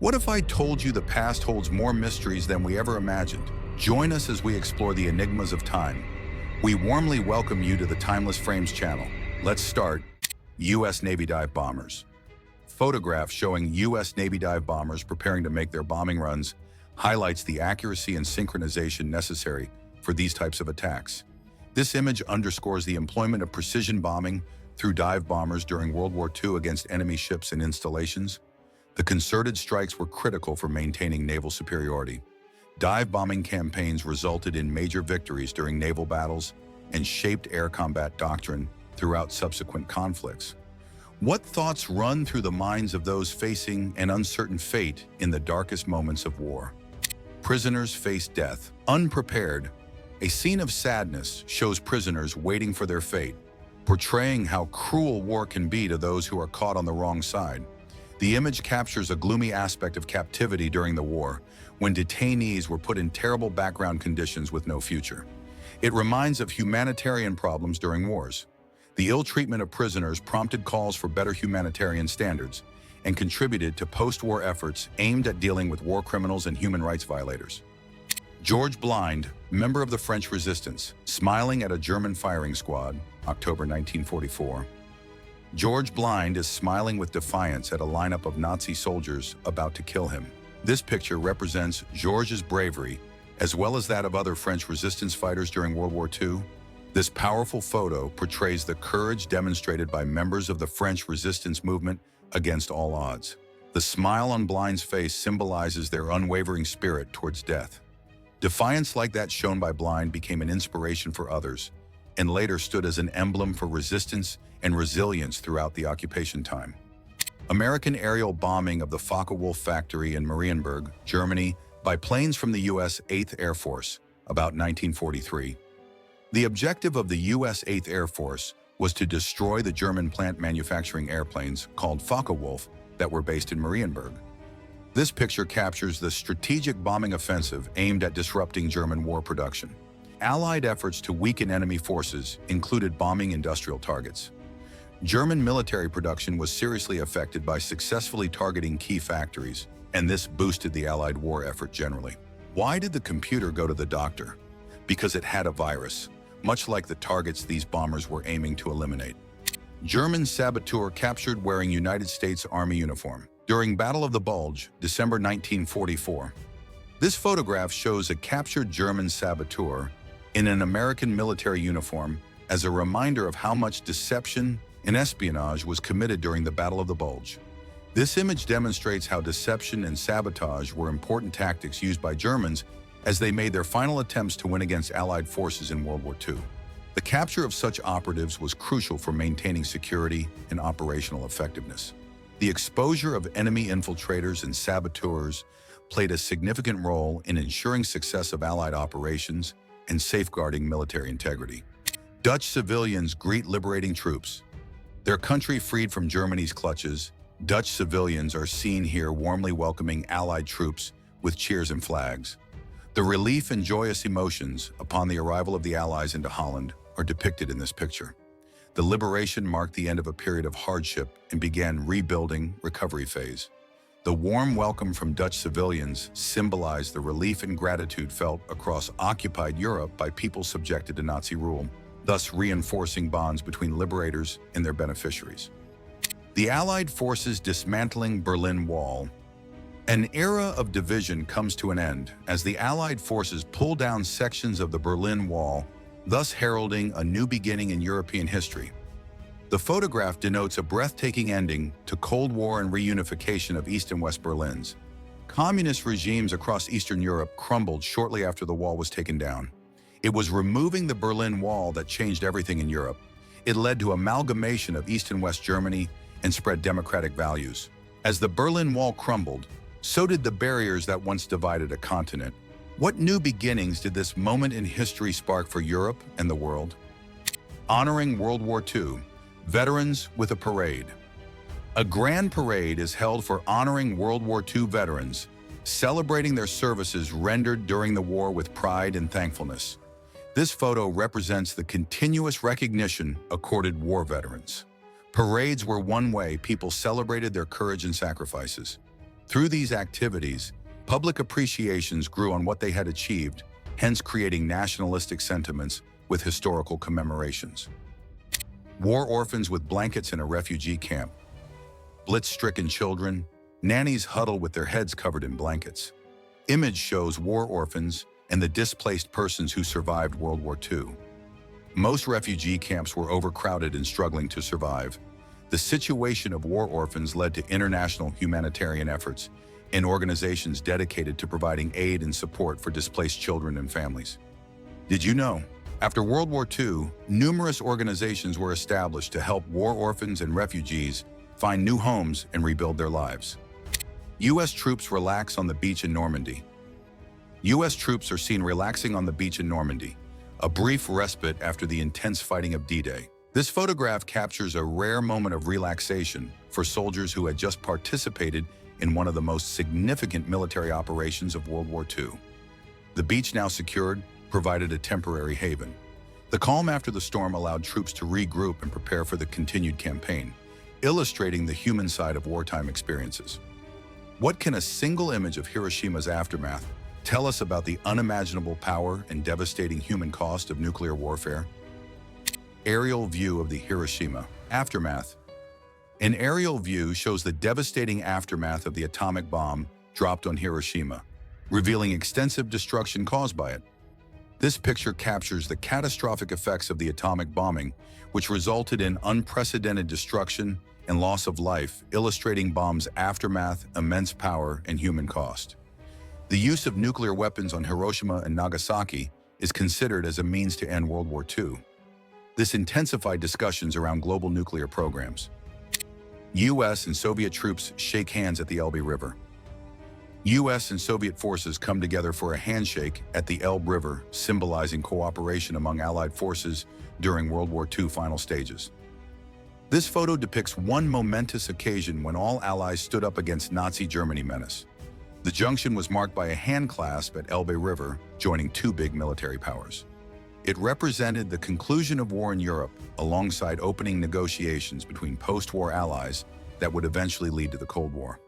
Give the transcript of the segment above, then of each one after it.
What if I told you the past holds more mysteries than we ever imagined? Join us as we explore the enigmas of time. We warmly welcome you to the Timeless Frames channel. Let's start. U.S. Navy dive bombers. Photographs showing U.S. Navy dive bombers preparing to make their bombing runs highlights the accuracy and synchronization necessary for these types of attacks. This image underscores the employment of precision bombing through dive bombers during World War II against enemy ships and installations. The concerted strikes were critical for maintaining naval superiority. Dive bombing campaigns resulted in major victories during naval battles and shaped air combat doctrine throughout subsequent conflicts. What thoughts run through the minds of those facing an uncertain fate in the darkest moments of war? Prisoners face death. Unprepared, a scene of sadness shows prisoners waiting for their fate, portraying how cruel war can be to those who are caught on the wrong side. The image captures a gloomy aspect of captivity during the war, when detainees were put in terrible background conditions with no future. It reminds of humanitarian problems during wars. The ill treatment of prisoners prompted calls for better humanitarian standards and contributed to post-war efforts aimed at dealing with war criminals and human rights violators. George Blind, member of the French Resistance, smiling at a German firing squad, October 1944. George Blind is smiling with defiance at a lineup of Nazi soldiers about to kill him. This picture represents Georges' bravery, as well as that of other French resistance fighters during World War II. This powerful photo portrays the courage demonstrated by members of the French resistance movement against all odds. The smile on Blind's face symbolizes their unwavering spirit towards death. Defiance like that shown by Blind became an inspiration for others, and later stood as an emblem for resistance and resilience throughout the occupation time. American aerial bombing of the Focke-Wulf factory in Marienburg, Germany, by planes from the U.S. 8th Air Force, about 1943. The objective of the U.S. 8th Air Force was to destroy the German plant manufacturing airplanes called Focke-Wulf that were based in Marienburg. This picture captures the strategic bombing offensive aimed at disrupting German war production. Allied efforts to weaken enemy forces included bombing industrial targets. German military production was seriously affected by successfully targeting key factories, and this boosted the Allied war effort generally. Why did the computer go to the doctor? Because it had a virus, much like the targets these bombers were aiming to eliminate. German saboteur captured wearing United States Army uniform during Battle of the Bulge, December 1944. This photograph shows a captured German saboteur in an American military uniform as a reminder of how much deception and espionage was committed during the Battle of the Bulge. This image demonstrates how deception and sabotage were important tactics used by Germans as they made their final attempts to win against Allied forces in World War II. The capture of such operatives was crucial for maintaining security and operational effectiveness. The exposure of enemy infiltrators and saboteurs played a significant role in ensuring success of Allied operations and safeguarding military integrity. Dutch civilians greet liberating troops. Their country freed from Germany's clutches, Dutch civilians are seen here warmly welcoming Allied troops with cheers and flags. The relief and joyous emotions upon the arrival of the Allies into Holland are depicted in this picture. The liberation marked the end of a period of hardship and began rebuilding recovery phase. The warm welcome from Dutch civilians symbolized the relief and gratitude felt across occupied Europe by people subjected to Nazi rule, thus reinforcing bonds between liberators and their beneficiaries. The Allied forces dismantling Berlin Wall. An era of division comes to an end as the Allied forces pull down sections of the Berlin Wall, thus heralding a new beginning in European history. The photograph denotes a breathtaking ending to Cold War and reunification of East and West Berlins. Communist regimes across Eastern Europe crumbled shortly after the wall was taken down. It was removing the Berlin Wall that changed everything in Europe. It led to amalgamation of East and West Germany and spread democratic values. As the Berlin Wall crumbled, so did the barriers that once divided a continent. What new beginnings did this moment in history spark for Europe and the world? Honoring World War II, veterans with a parade. A grand parade is held for honoring World War II veterans, celebrating their services rendered during the war with pride and thankfulness. This photo represents the continuous recognition accorded war veterans. Parades were one way people celebrated their courage and sacrifices. Through these activities, public appreciations grew on what they had achieved, hence creating nationalistic sentiments with historical commemorations. War orphans with blankets in a refugee camp. Blitz-stricken children, nannies huddle with their heads covered in blankets. Image shows war orphans and the displaced persons who survived World War II. Most refugee camps were overcrowded and struggling to survive. The situation of war orphans led to international humanitarian efforts and organizations dedicated to providing aid and support for displaced children and families. Did you know? After World War II, numerous organizations were established to help war orphans and refugees find new homes and rebuild their lives. U.S. troops relax on the beach in Normandy. U.S. troops are seen relaxing on the beach in Normandy, a brief respite after the intense fighting of D-Day. This photograph captures a rare moment of relaxation for soldiers who had just participated in one of the most significant military operations of World War II. The beach, now secured, provided a temporary haven. The calm after the storm allowed troops to regroup and prepare for the continued campaign, illustrating the human side of wartime experiences. What can a single image of Hiroshima's aftermath tell us about the unimaginable power and devastating human cost of nuclear warfare? Aerial view of the Hiroshima aftermath. An aerial view shows the devastating aftermath of the atomic bomb dropped on Hiroshima, revealing extensive destruction caused by it. This picture captures the catastrophic effects of the atomic bombing, which resulted in unprecedented destruction and loss of life, illustrating bomb's aftermath, immense power, and human cost. The use of nuclear weapons on Hiroshima and Nagasaki is considered as a means to end World War II. This intensified discussions around global nuclear programs. U.S. and Soviet troops shake hands at the Elbe River. U.S. and Soviet forces come together for a handshake at the Elbe River, symbolizing cooperation among Allied forces during World War II final stages. This photo depicts one momentous occasion when all Allies stood up against Nazi Germany menace. The junction was marked by a handclasp at Elbe River, joining two big military powers. It represented the conclusion of war in Europe, alongside opening negotiations between post-war allies that would eventually lead to the Cold War.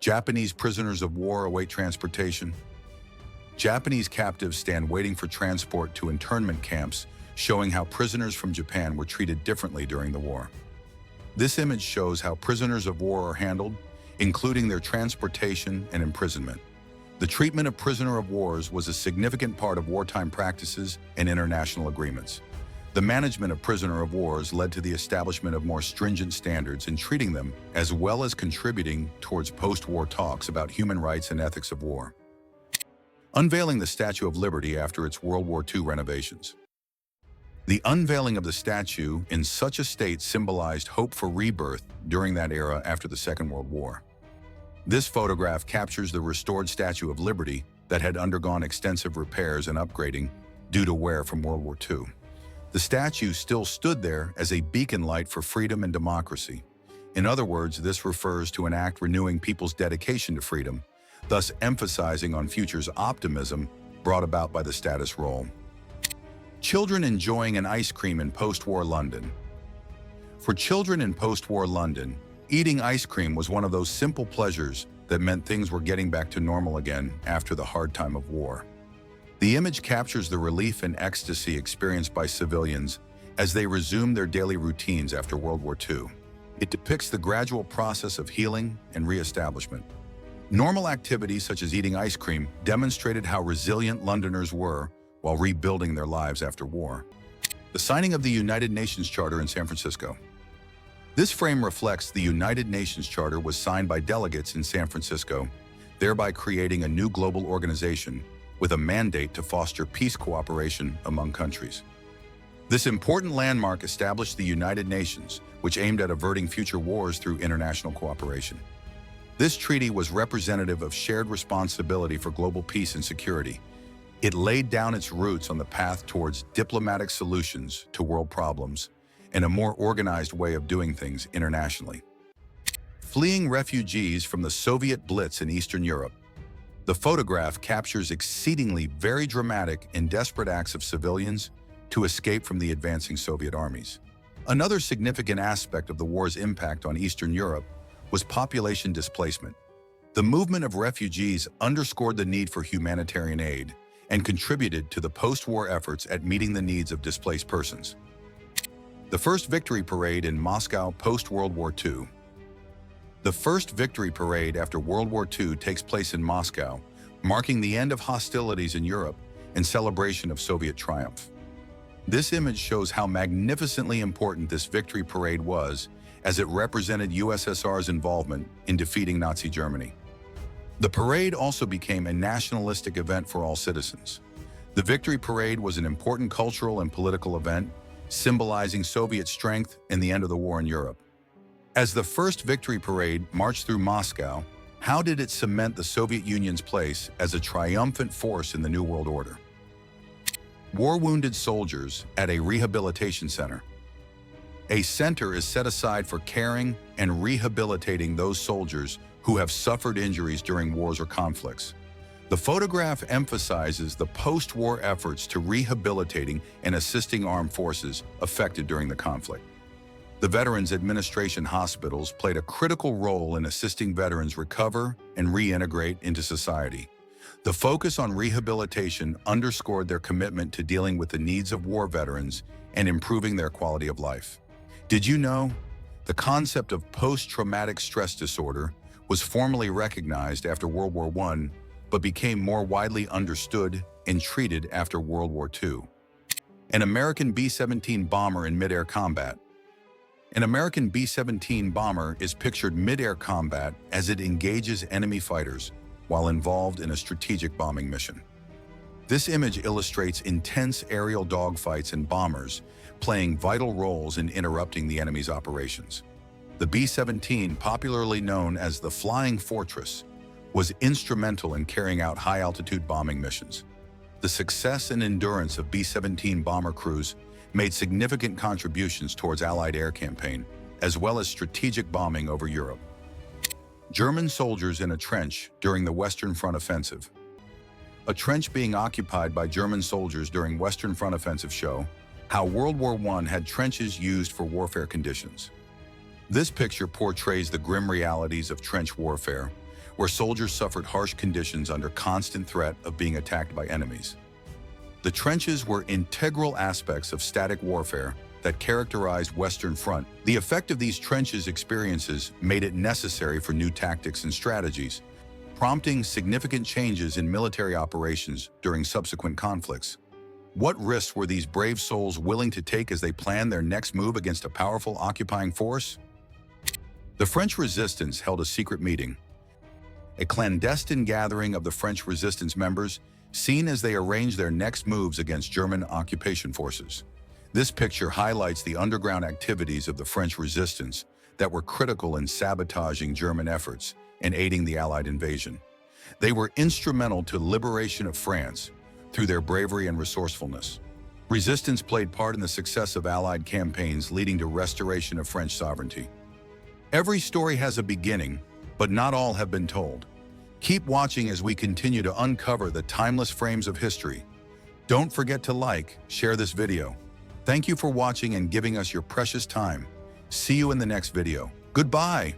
Japanese prisoners of war await transportation. Japanese captives stand waiting for transport to internment camps, showing how prisoners from Japan were treated differently during the war. This image shows how prisoners of war are handled, including their transportation and imprisonment. The treatment of prisoner of wars was a significant part of wartime practices and international agreements. The management of prisoner of wars led to the establishment of more stringent standards in treating them, as well as contributing towards post-war talks about human rights and ethics of war. Unveiling the Statue of Liberty after its World War II renovations. The unveiling of the statue in such a state symbolized hope for rebirth during that era after the Second World War. This photograph captures the restored Statue of Liberty that had undergone extensive repairs and upgrading due to wear from World War II. The statue still stood there as a beacon light for freedom and democracy. In other words, this refers to an act renewing people's dedication to freedom, thus emphasizing on future's optimism brought about by the status role. Children enjoying an ice cream in post-war London. For children in post-war London, eating ice cream was one of those simple pleasures that meant things were getting back to normal again after the hard time of war. The image captures the relief and ecstasy experienced by civilians as they resumed their daily routines after World War II. It depicts the gradual process of healing and re-establishment. Normal activities such as eating ice cream demonstrated how resilient Londoners were while rebuilding their lives after war. The signing of the United Nations Charter in San Francisco. This frame reflects the United Nations Charter was signed by delegates in San Francisco, thereby creating a new global organization with a mandate to foster peace cooperation among countries. This important landmark established the United Nations, which aimed at averting future wars through international cooperation. This treaty was representative of shared responsibility for global peace and security. It laid down its roots on the path towards diplomatic solutions to world problems and a more organized way of doing things internationally. Fleeing refugees from the Soviet Blitz in Eastern Europe. The photograph captures exceedingly very dramatic and desperate acts of civilians to escape from the advancing Soviet armies. Another significant aspect of the war's impact on Eastern Europe was population displacement. The movement of refugees underscored the need for humanitarian aid and contributed to the post-war efforts at meeting the needs of displaced persons. The first victory parade in Moscow post-World War II. The first victory parade after World War II takes place in Moscow, marking the end of hostilities in Europe and celebration of Soviet triumph. This image shows how magnificently important this victory parade was, as it represented USSR's involvement in defeating Nazi Germany. The parade also became a nationalistic event for all citizens. The victory parade was an important cultural and political event, symbolizing Soviet strength and the end of the war in Europe. As the first victory parade marched through Moscow, how did it cement the Soviet Union's place as a triumphant force in the New World Order? War-wounded soldiers at a rehabilitation center. A center is set aside for caring and rehabilitating those soldiers who have suffered injuries during wars or conflicts. The photograph emphasizes the post-war efforts to rehabilitating and assisting armed forces affected during the conflict. The Veterans Administration hospitals played a critical role in assisting veterans recover and reintegrate into society. The focus on rehabilitation underscored their commitment to dealing with the needs of war veterans and improving their quality of life. Did you know? The concept of post-traumatic stress disorder was formally recognized after World War I, but became more widely understood and treated after World War II. An American B-17 bomber in mid-air combat. An American B-17 bomber is pictured mid-air combat as it engages enemy fighters while involved in a strategic bombing mission. This image illustrates intense aerial dogfights and bombers playing vital roles in interrupting the enemy's operations. The B-17, popularly known as the Flying Fortress, was instrumental in carrying out high-altitude bombing missions. The success and endurance of B-17 bomber crews made significant contributions towards Allied air campaign, as well as strategic bombing over Europe. German soldiers in a trench during the Western Front offensive. A trench being occupied by German soldiers during Western Front offensive show how World War I had trenches used for warfare conditions. This picture portrays the grim realities of trench warfare, where soldiers suffered harsh conditions under constant threat of being attacked by enemies. The trenches were integral aspects of static warfare that characterized Western Front. The effect of these trenches experiences made it necessary for new tactics and strategies, prompting significant changes in military operations during subsequent conflicts. What risks were these brave souls willing to take as they planned their next move against a powerful occupying force? The French resistance held a secret meeting, a clandestine gathering of the French resistance members, seen as they arranged their next moves against German occupation forces. This picture highlights the underground activities of the French resistance that were critical in sabotaging German efforts and aiding the Allied invasion. They were instrumental to the liberation of France through their bravery and resourcefulness. Resistance played part in the success of Allied campaigns leading to restoration of French sovereignty. Every story has a beginning, but not all have been told. Keep watching as we continue to uncover the timeless frames of history. Don't forget to like, share this video. Thank you for watching and giving us your precious time. See you in the next video. Goodbye.